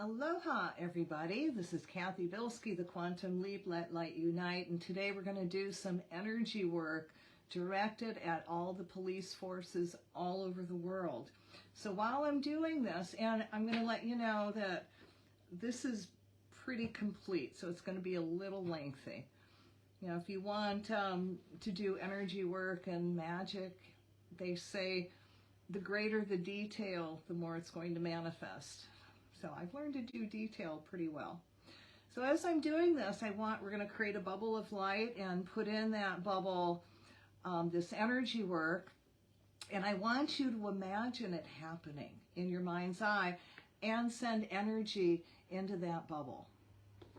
Aloha, everybody. This is Cathy Bilsky, the Quantum Leap, Let Light Unite, and today we're going to do some energy work directed at all the police forces all over the world. So while I'm doing this, and I'm going to let you know that this is pretty complete, so it's going to be a little lengthy. You know, if you want to do energy work and magic, they say the greater the detail, the more it's going to manifest. So I've learned to do detail pretty well. So as I'm doing this, we're going to create a bubble of light and put in that bubble this energy work. And I want you to imagine it happening in your mind's eye and send energy into that bubble.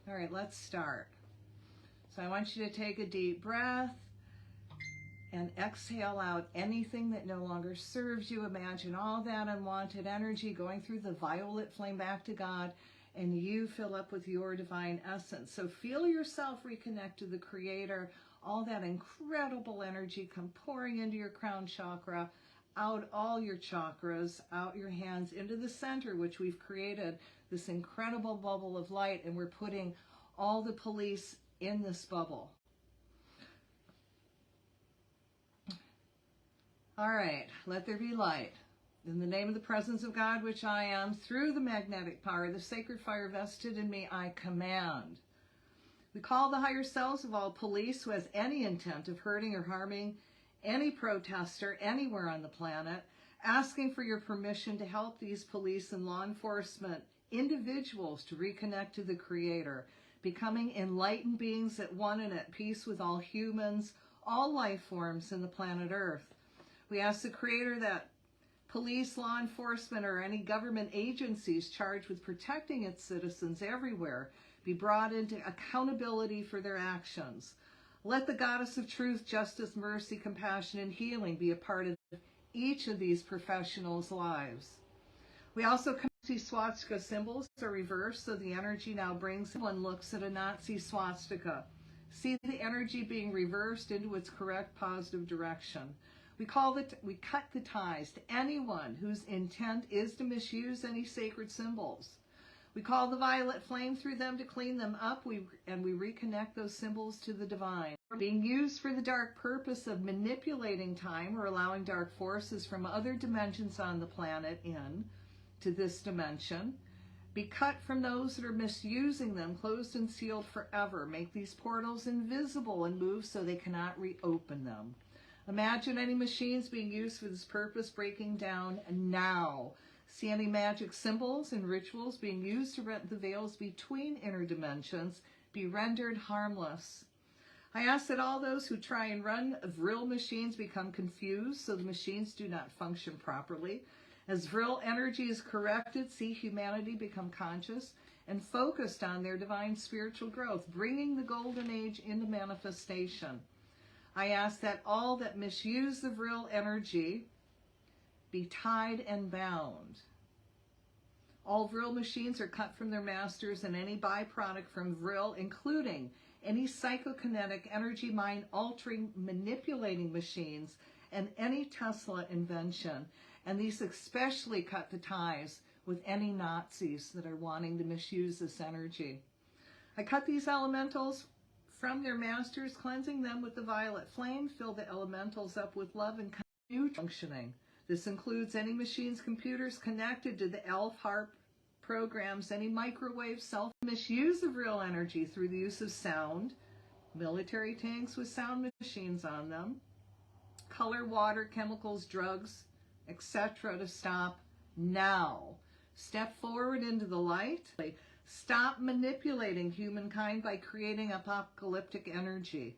All right, let's start. So I want you to take a deep breath and exhale out anything that no longer serves you. Imagine all that unwanted energy going through the violet flame back to God, and you fill up with your divine essence. So feel yourself reconnect to the Creator, all that incredible energy come pouring into your crown chakra, out all your chakras, out your hands, into the center, which we've created this incredible bubble of light, and we're putting all the police in this bubble. All right, let there be light. In the name of the presence of God, which I am, through the magnetic power, the sacred fire vested in me, I command. We call the higher selves of all police who has any intent of hurting or harming any protester anywhere on the planet, asking for your permission to help these police and law enforcement individuals to reconnect to the Creator, becoming enlightened beings at one and at peace with all humans, all life forms in the planet Earth. We ask the Creator that police, law enforcement, or any government agencies charged with protecting its citizens everywhere be brought into accountability for their actions. Let the Goddess of Truth, Justice, Mercy, Compassion, and Healing be a part of each of these professionals' lives. We also see swastika symbols are reversed, so the energy now brings one looks at a Nazi swastika. See the energy being reversed into its correct positive direction. We cut the ties to anyone whose intent is to misuse any sacred symbols. We call the violet flame through them to clean them up, and we reconnect those symbols to the divine. Being used for the dark purpose of manipulating time or allowing dark forces from other dimensions on the planet in to this dimension, be cut from those that are misusing them, closed and sealed forever. Make these portals invisible and move so they cannot reopen them. Imagine any machines being used for this purpose breaking down now. See any magic symbols and rituals being used to rent the veils between inner dimensions be rendered harmless. I ask that all those who try and run Vril machines become confused so the machines do not function properly. As Vril energy is corrected, see humanity become conscious and focused on their divine spiritual growth, bringing the golden age into manifestation. I ask that all that misuse the Vril energy be tied and bound. All Vril machines are cut from their masters, and any byproduct from Vril, including any psychokinetic, energy mind altering, manipulating machines, and any Tesla invention. And these especially cut the ties with any Nazis that are wanting to misuse this energy. I cut these elementals from their masters, cleansing them with the violet flame. Fill the elementals up with love and continue functioning. This includes any machines, computers connected to the elf harp programs, any microwave, misuse of real energy through the use of sound, military tanks with sound machines on them, color, water, chemicals, drugs, etc. to stop now. Step forward into the light. Stop manipulating humankind by creating apocalyptic energy.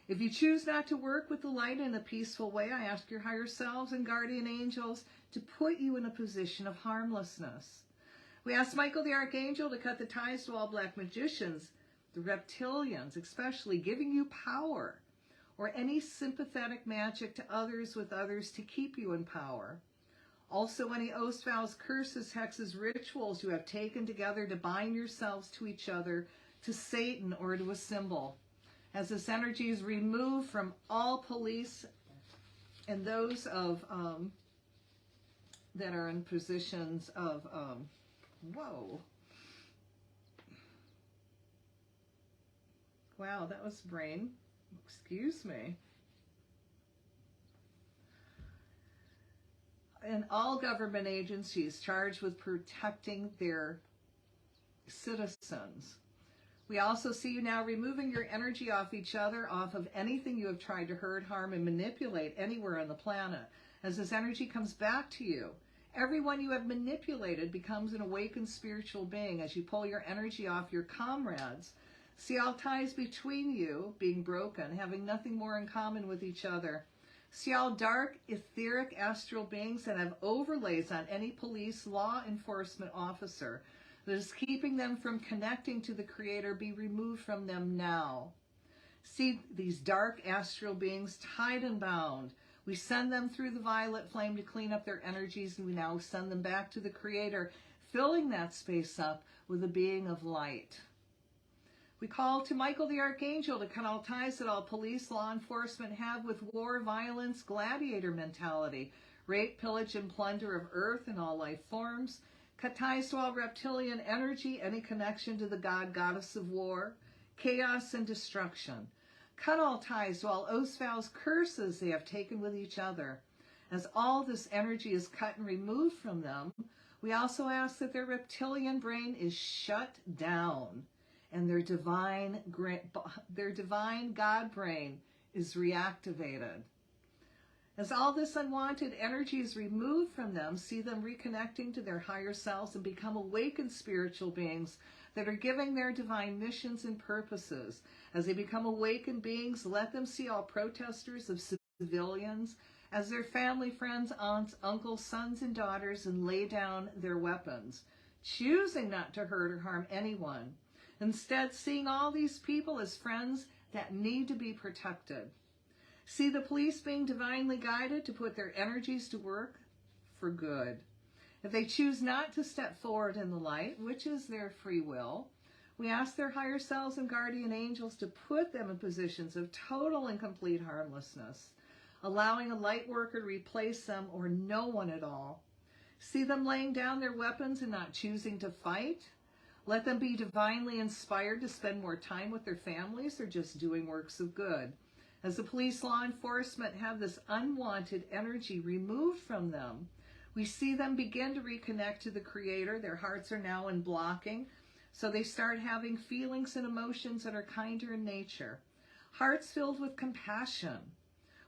If you choose not to work with the light in a peaceful way, I ask your higher selves and guardian angels to put you in a position of harmlessness. We ask Michael the Archangel to cut the ties to all black magicians, the reptilians, especially giving you power, or any sympathetic magic to others with others to keep you in power. Also, any oaths, vows, curses, hexes, rituals you have taken together to bind yourselves to each other, to Satan, or to a symbol. As this energy is removed from all police and those of that are in positions of Wow, that was brain. Excuse me. And all government agencies charged with protecting their citizens. We also see you now removing your energy off each other, off of anything you have tried to hurt, harm, and manipulate anywhere on the planet. As this energy comes back to you, everyone you have manipulated becomes an awakened spiritual being. As you pull your energy off your comrades, see all ties between you being broken, having nothing more in common with each other. See all dark, etheric, astral beings that have overlays on any police, law enforcement officer that is keeping them from connecting to the Creator be removed from them now. See these dark astral beings tied and bound. We send them through the violet flame to clean up their energies, and we now send them back to the Creator, filling that space up with a being of light. We call to Michael the Archangel to cut all ties that all police, law enforcement have with war, violence, gladiator mentality, rape, pillage, and plunder of earth and all life forms. Cut ties to all reptilian energy, any connection to the god, goddess of war, chaos, and destruction. Cut all ties to all oaths, vows, curses they have taken with each other. As all this energy is cut and removed from them, we also ask that their reptilian brain is shut down and their divine God brain is reactivated. As all this unwanted energy is removed from them, see them reconnecting to their higher selves and become awakened spiritual beings that are giving their divine missions and purposes. As they become awakened beings, let them see all protesters of civilians as their family, friends, aunts, uncles, sons, and daughters, and lay down their weapons, choosing not to hurt or harm anyone. Instead, seeing all these people as friends that need to be protected. See the police being divinely guided to put their energies to work for good. If they choose not to step forward in the light, which is their free will, we ask their higher selves and guardian angels to put them in positions of total and complete harmlessness, allowing a light worker to replace them or no one at all. See them laying down their weapons and not choosing to fight. Let them be divinely inspired to spend more time with their families or just doing works of good. As the police, law enforcement have this unwanted energy removed from them, we see them begin to reconnect to the Creator. Their hearts are now unblocking, so they start having feelings and emotions that are kinder in nature. Hearts filled with compassion.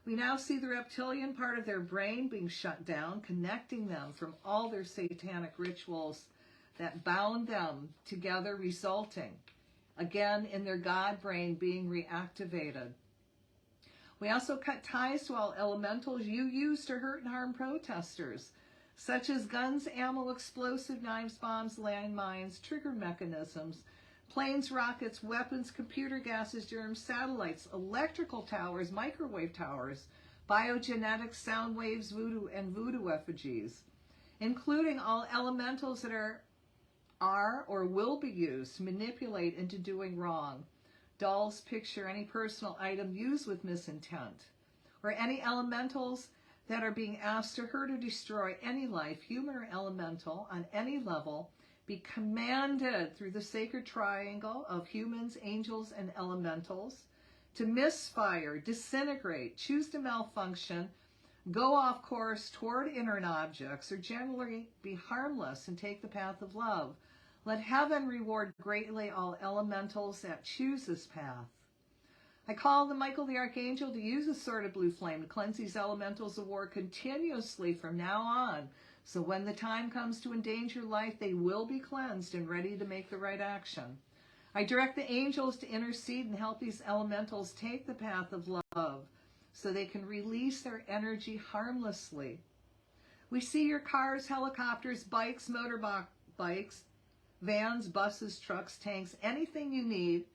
We now see the reptilian part of their brain being shut down, connecting them from all their satanic rituals that bound them together, resulting, again, in their God brain being reactivated. We also cut ties to all elementals you use to hurt and harm protesters, such as guns, ammo, explosive knives, bombs, landmines, trigger mechanisms, planes, rockets, weapons, computer gases, germs, satellites, electrical towers, microwave towers, biogenetics, sound waves, voodoo, and voodoo effigies, including all elementals that are or will be used to manipulate into doing wrong. Dolls, picture, any personal item used with misintent, or any elementals that are being asked to hurt or destroy any life, human or elemental, on any level, be commanded through the sacred triangle of humans, angels, and elementals to misfire, disintegrate, choose to malfunction, go off course toward inert objects, or generally be harmless and take the path of love. Let heaven reward greatly all elementals that choose this path. I call the Michael the Archangel to use the sword of blue flame to cleanse these elementals of war continuously from now on, so when the time comes to endanger life, they will be cleansed and ready to make the right action. I direct the angels to intercede and help these elementals take the path of love so they can release their energy harmlessly. We see your cars, helicopters, bikes, motorbikes, vans, buses, trucks, tanks, anything you need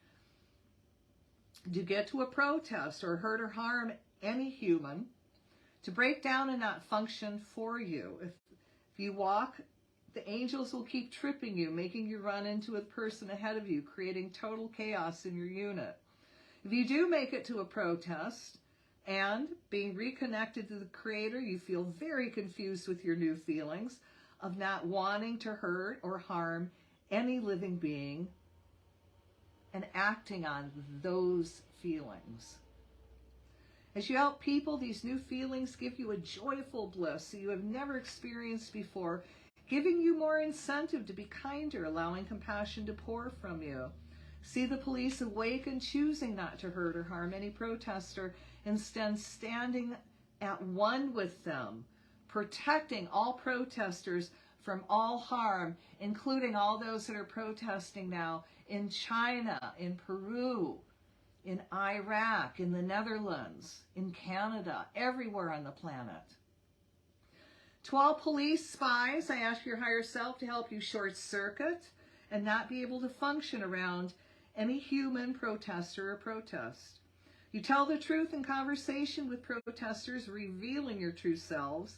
to get to a protest or hurt or harm any human, to break down and not function for you. If you walk, the angels will keep tripping you, making you run into a person ahead of you, creating total chaos in your unit. If you do make it to a protest and being reconnected to the Creator, you feel very confused with your new feelings of not wanting to hurt or harm any living being, and acting on those feelings. As you help people, these new feelings give you a joyful bliss that you have never experienced before, giving you more incentive to be kinder, allowing compassion to pour from you. See the police awaken, choosing not to hurt or harm any protester, instead standing at one with them, protecting all protesters from all harm, including all those that are protesting now in China, in Peru, in Iraq, in the Netherlands, in Canada, everywhere on the planet. To all police spies, I ask your higher self to help you short circuit and not be able to function around any human protester or protest. You tell the truth in conversation with protesters, revealing your true selves.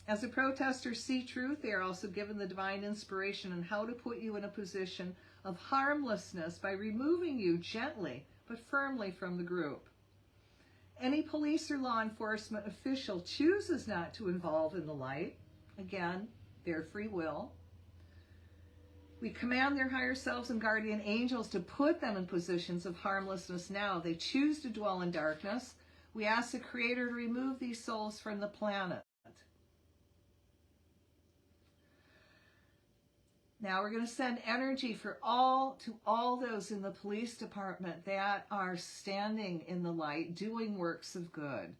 As the protesters see truth, they are also given the divine inspiration on how to put you in a position of harmlessness by removing you gently but firmly from the group. Any police or law enforcement official chooses not to involve in the light, again, their free will. We command their higher selves and guardian angels to put them in positions of harmlessness now. If they choose to dwell in darkness, we ask the Creator to remove these souls from the planet. Now we're going to send energy to all those in the police department that are standing in the light, doing works of good.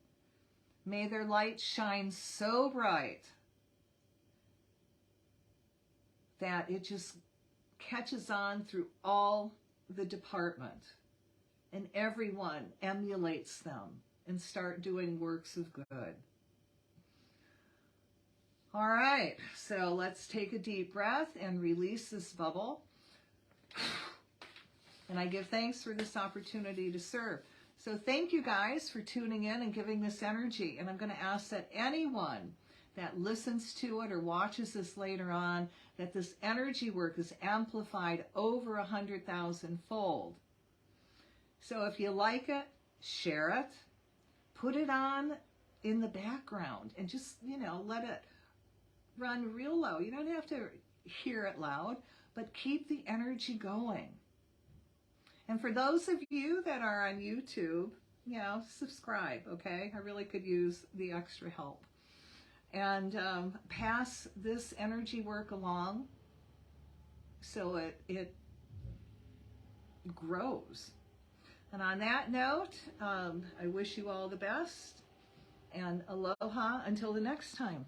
May their light shine so bright that it just catches on through all the department and everyone emulates them and start doing works of good. All right, so let's take a deep breath and release this bubble. And I give thanks for this opportunity to serve. So thank you guys for tuning in and giving this energy. And I'm going to ask that anyone that listens to it or watches this later on, that this energy work is amplified over 100,000-fold. So if you like it, share it, put it on in the background, and just, let it run real low. You don't have to hear it loud, but keep the energy going. And for those of you that are on YouTube, subscribe, okay? I really could use the extra help. And pass this energy work along so it grows. And on that note, I wish you all the best, and aloha until the next time.